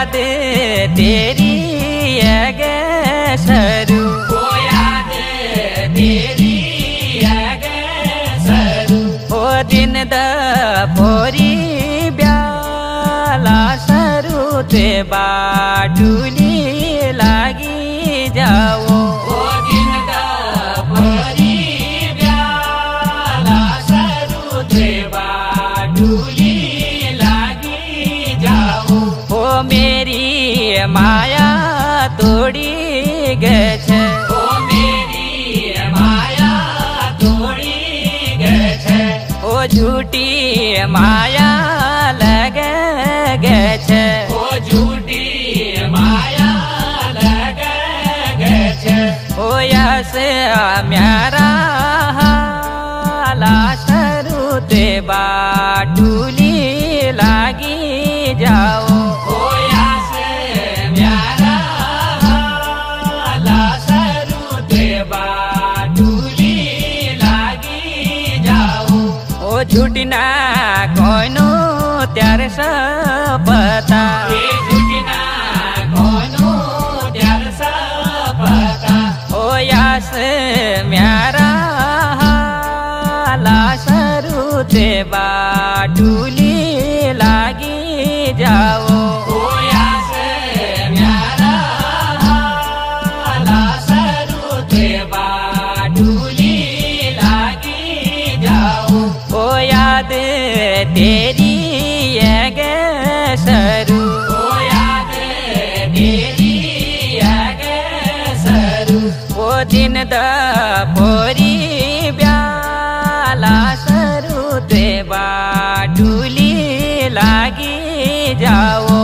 याद तेरी गे सरू, ओ याद तेरी गे सरू। ओ दिन द पोरी ब्याला सरू ते बाटुली लागी जाओ। ओ दिन द पोरी ब्याला सरू ते बाटुली लागी जाओ। ओ मेरी माया तोड़ी गछ, ओ मेरी माया तोड़ी गछ। ओ झूठी माया लग गछ, ओ झूठी माया लग गछ। ओ यस म्यारा हाला सरू ते बाटुली लागी जाओ। ओ यास म्यारा हाला सरू ते बाटुली लागी जाओ। ओ झूठना कोनो त्यार सपता, ए झूठना कोनो त्यार सपता। ओ यास म्यारा हाला सरू ते बाटुली लागी जाओ। ओ यास म्यारा हाला सरू ते बाटुली लागी जाओ। ओ याद तेरी गे सरू, ओ याद तेरी गे सरू। ओ दिन द पोरी ब्याला सरू ते बाटुली लागी जाओ।